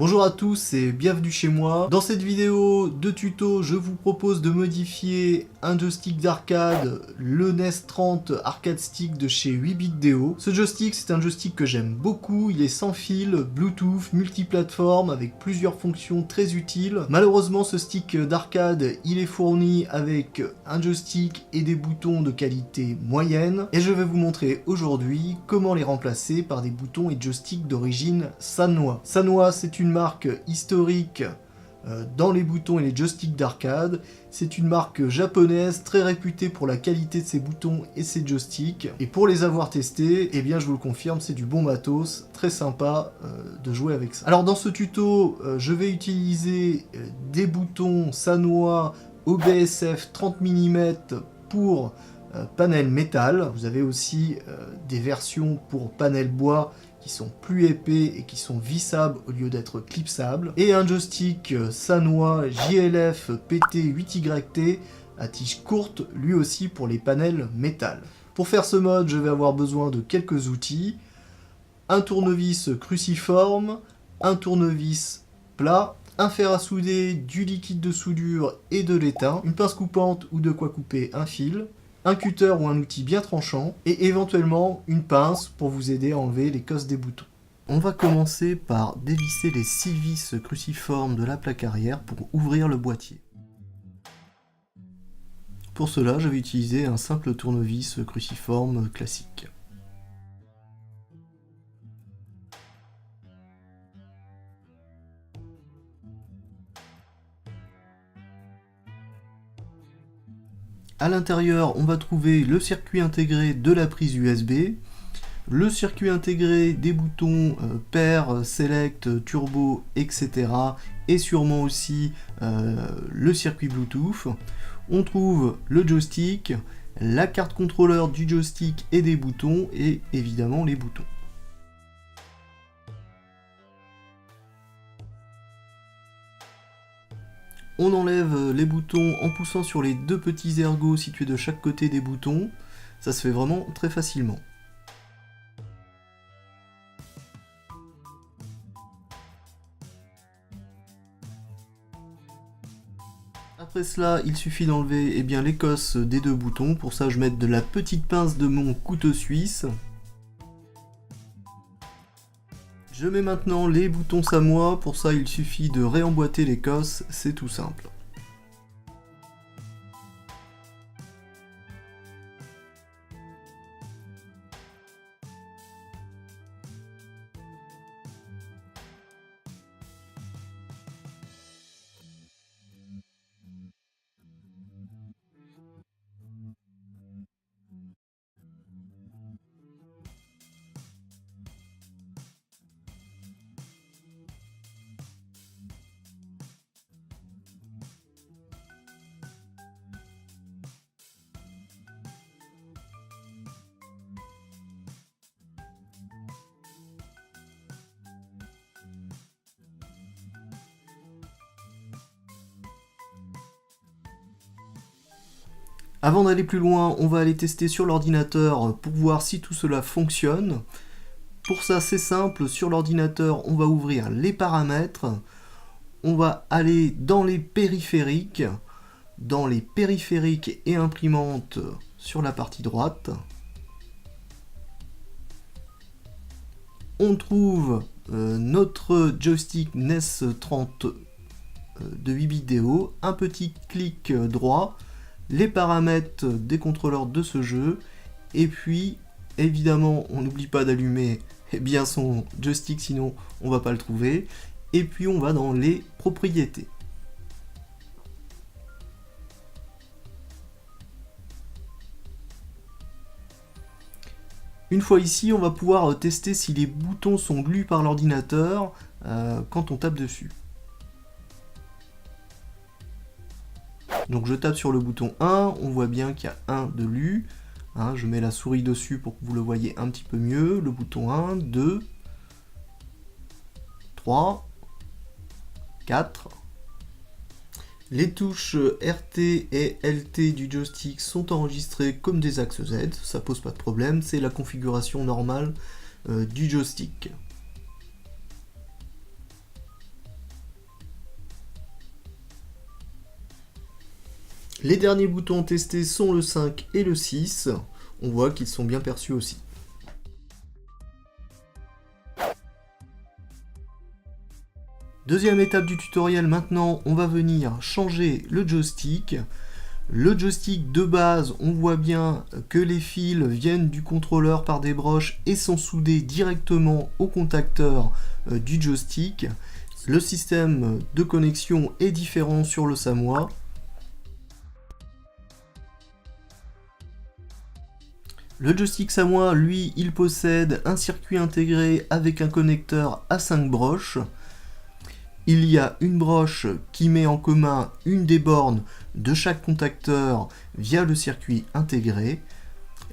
Bonjour à tous et bienvenue chez moi. Dans cette vidéo de tuto, je vous propose de modifier un joystick d'arcade, le NES 30 Arcade Stick de chez 8BitDo. Ce joystick, c'est un joystick que j'aime beaucoup, il est sans fil, Bluetooth, multiplateforme, avec plusieurs fonctions très utiles. Malheureusement, ce stick d'arcade, il est fourni avec un joystick et des boutons de qualité moyenne, et je vais vous montrer aujourd'hui comment les remplacer par des boutons et joysticks d'origine Sanwa. Sanwa, c'est une marque historique dans les boutons et les joysticks d'arcade. C'est une marque japonaise très réputée pour la qualité de ses boutons et ses joysticks. Et pour les avoir testés, eh bien je vous le confirme, c'est du bon matos, très sympa de jouer avec ça. Alors dans ce tuto, je vais utiliser des boutons Sanwa OBSF 30 mm pour panel métal. Vous avez aussi des versions pour panel bois qui sont plus épais et qui sont vissables au lieu d'être clipsables. Et un joystick Sanwa JLF PT8YT à tige courte, lui aussi pour les panels métal. Pour faire ce mode, je vais avoir besoin de quelques outils. Un tournevis cruciforme, un tournevis plat, un fer à souder, du liquide de soudure et de l'étain, une pince coupante ou de quoi couper un fil, un cutter ou un outil bien tranchant, et éventuellement une pince pour vous aider à enlever les cosses des boutons. On va commencer par dévisser les 6 vis cruciformes de la plaque arrière pour ouvrir le boîtier. Pour cela, je vais utiliser un simple tournevis cruciforme classique. À l'intérieur, on va trouver le circuit intégré de la prise USB, le circuit intégré des boutons pair, select, turbo, etc. et sûrement aussi le circuit Bluetooth. On trouve le joystick, la carte contrôleur du joystick et des boutons, et évidemment les boutons. On enlève les boutons en poussant sur les deux petits ergots situés de chaque côté des boutons. Ça se fait vraiment très facilement. Après cela, il suffit d'enlever les cosses des deux boutons. Pour ça, je mets de la petite pince de mon couteau suisse. Je mets maintenant les boutons Sanwa, pour ça il suffit de réemboîter les cosses, c'est tout simple. Avant d'aller plus loin, on va aller tester sur l'ordinateur pour voir si tout cela fonctionne. Pour ça, c'est simple, sur l'ordinateur, on va ouvrir les paramètres, on va aller dans les périphériques et imprimantes sur la partie droite. On trouve notre joystick NES 30 de 8BitDo, un petit clic droit, les paramètres des contrôleurs de ce jeu, et puis évidemment on n'oublie pas d'allumer son joystick, sinon on va pas le trouver, et puis on va dans les propriétés. Une fois ici, on va pouvoir tester si les boutons sont lus par l'ordinateur quand on tape dessus. Donc je tape sur le bouton 1, on voit bien qu'il y a 1 de lu. Je mets la souris dessus pour que vous le voyez un petit peu mieux. Le bouton 1, 2, 3, 4. Les touches RT et LT du joystick sont enregistrées comme des axes Z, ça pose pas de problème, c'est la configuration normale du joystick. Les derniers boutons testés sont le 5 et le 6. On voit qu'ils sont bien perçus aussi. Deuxième étape du tutoriel, maintenant on va venir changer le joystick. Le joystick de base, on voit bien que les fils viennent du contrôleur par des broches et sont soudés directement au contacteur du joystick. Le système de connexion est différent sur le Samoa. Le joystick Samoa, lui, il possède un circuit intégré avec un connecteur à 5 broches. Il y a une broche qui met en commun une des bornes de chaque contacteur via le circuit intégré.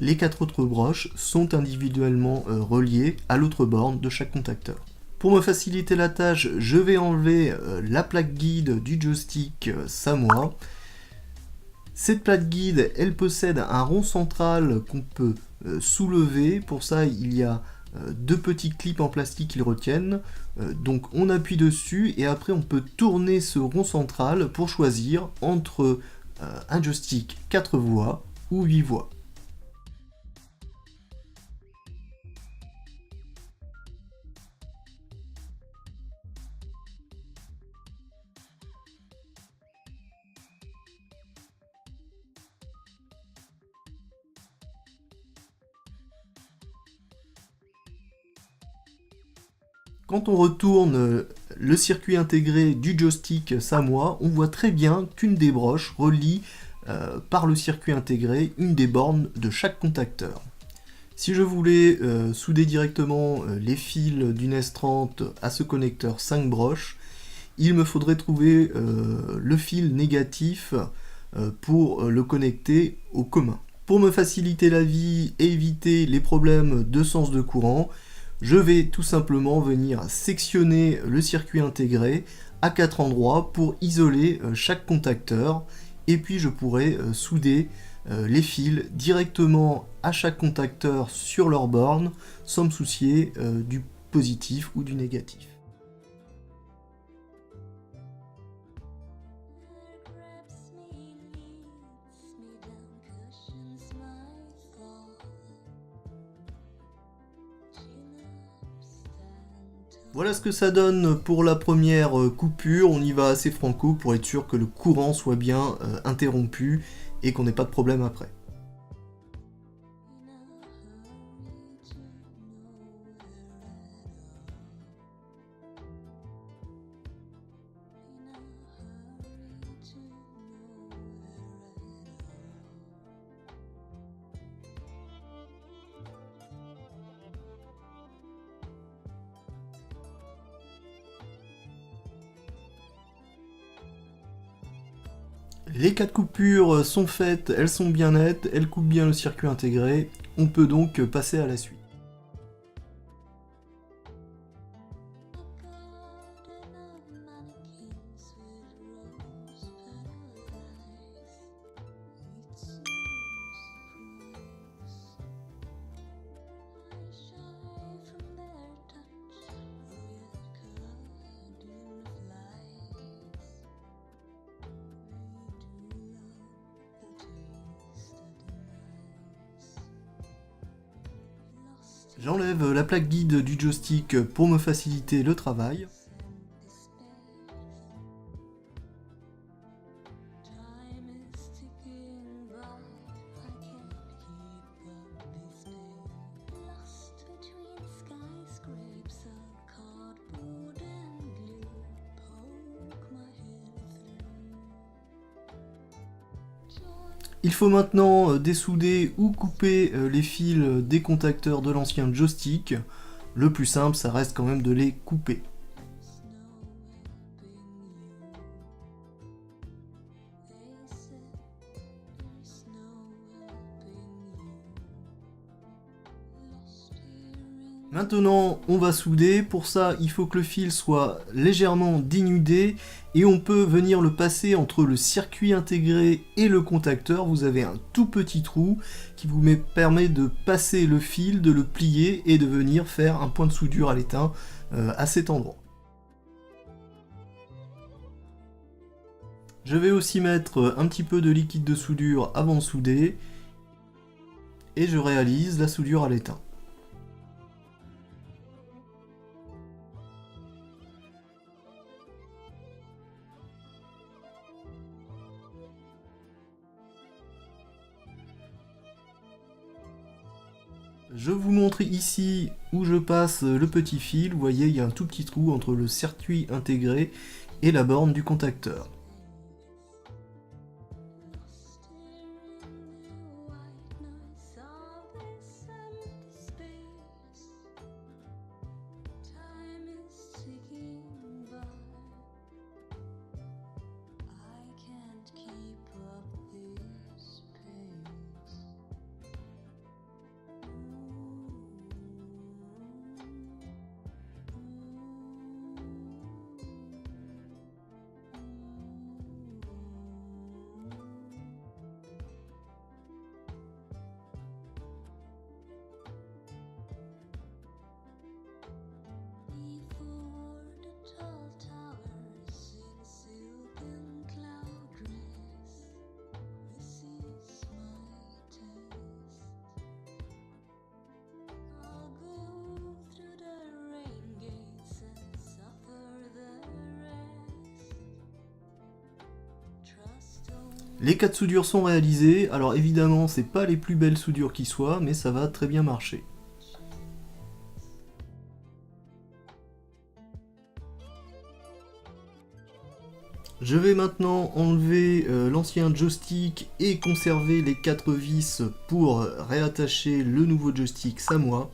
Les 4 autres broches sont individuellement reliées à l'autre borne de chaque contacteur. Pour me faciliter la tâche, je vais enlever la plaque guide du joystick Samoa. Cette plaque guide, elle possède un rond central qu'on peut soulever. Pour ça, il y a 2 petits clips en plastique qui le retiennent. Donc on appuie dessus et après on peut tourner ce rond central pour choisir entre un joystick 4 voix ou 8 voix. Quand on retourne le circuit intégré du joystick Samoa, on voit très bien qu'une des broches relie par le circuit intégré une des bornes de chaque contacteur. Si je voulais souder directement les fils du NES 30 à ce connecteur 5 broches, il me faudrait trouver le fil négatif pour le connecter au commun. Pour me faciliter la vie et éviter les problèmes de sens de courant, je vais tout simplement venir sectionner le circuit intégré à 4 endroits pour isoler chaque contacteur et puis je pourrai souder les fils directement à chaque contacteur sur leur borne sans me soucier du positif ou du négatif. Voilà ce que ça donne pour la première coupure. On y va assez franco pour être sûr que le courant soit bien interrompu et qu'on n'ait pas de problème après. Les 4 coupures sont faites, elles sont bien nettes, elles coupent bien le circuit intégré. On peut donc passer à la suite. J'enlève la plaque guide du joystick pour me faciliter le travail. Il faut maintenant dessouder ou couper les fils des contacteurs de l'ancien joystick. Le plus simple, ça reste quand même de les couper. Maintenant, on va souder. Pour ça, il faut que le fil soit légèrement dénudé et on peut venir le passer entre le circuit intégré et le contacteur. Vous avez un tout petit trou qui vous permet de passer le fil, de le plier et de venir faire un point de soudure à l'étain à cet endroit. Je vais aussi mettre un petit peu de liquide de soudure avant de souder, et je réalise la soudure à l'étain. Je vous montre ici où je passe le petit fil. Vous voyez, il y a un tout petit trou entre le circuit intégré et la borne du contacteur. Les 4 soudures sont réalisées, alors évidemment c'est pas les plus belles soudures qui soient, mais ça va très bien marcher. Je vais maintenant enlever l'ancien joystick et conserver les 4 vis pour réattacher le nouveau joystick Samoa.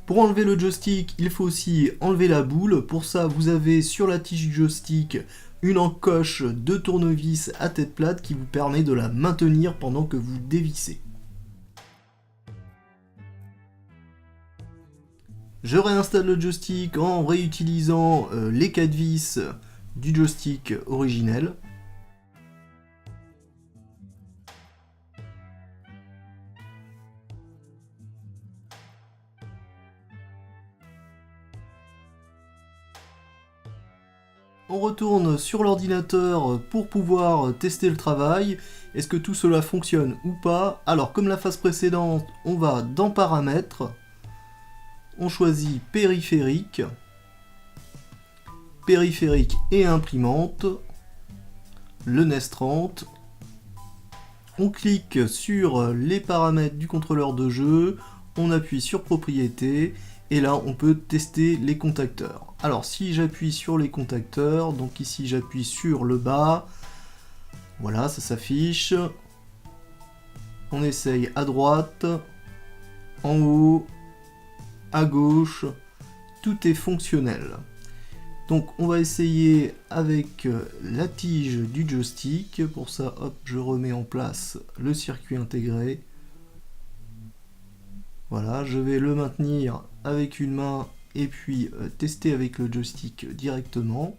Pour enlever le joystick, il faut aussi enlever la boule. Pour ça, vous avez sur la tige du joystick une encoche de tournevis à tête plate qui vous permet de la maintenir pendant que vous dévissez. Je réinstalle le joystick en réutilisant les 4 vis du joystick originel. On retourne sur l'ordinateur pour pouvoir tester le travail. Est-ce que tout cela fonctionne ou pas? Alors comme la phase précédente, on va dans Paramètres. On choisit Périphérique. Périphérique et imprimante. Le NES 30. On clique sur les paramètres du contrôleur de jeu. On appuie sur Propriétés. Et là, on peut tester les contacteurs. Alors, si j'appuie sur les contacteurs, donc ici j'appuie sur le bas, voilà, ça s'affiche. On essaye à droite, en haut, à gauche, tout est fonctionnel. Donc, on va essayer avec la tige du joystick. Pour ça, hop, je remets en place le circuit intégré. Voilà, je vais le maintenir avec une main et puis tester avec le joystick directement.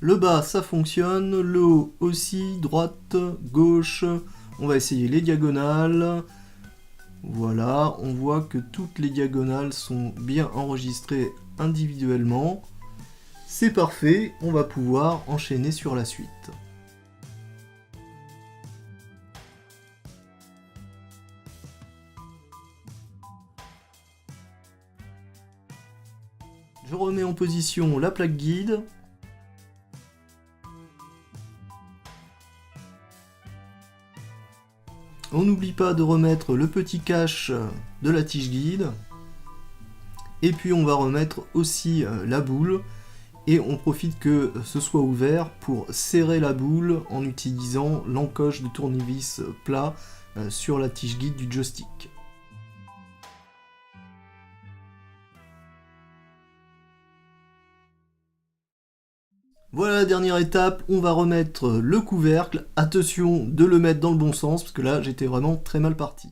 Le bas, ça fonctionne, le haut aussi, droite, gauche. On va essayer les diagonales. Voilà, on voit que toutes les diagonales sont bien enregistrées individuellement. C'est parfait, on va pouvoir enchaîner sur la suite. Je remets en position la plaque guide. On n'oublie pas de remettre le petit cache de la tige guide. Et puis on va remettre aussi la boule. Et on profite que ce soit ouvert pour serrer la boule en utilisant l'encoche de tournevis plat sur la tige guide du joystick. Voilà la dernière étape, on va remettre le couvercle. Attention de le mettre dans le bon sens, parce que là j'étais vraiment très mal parti.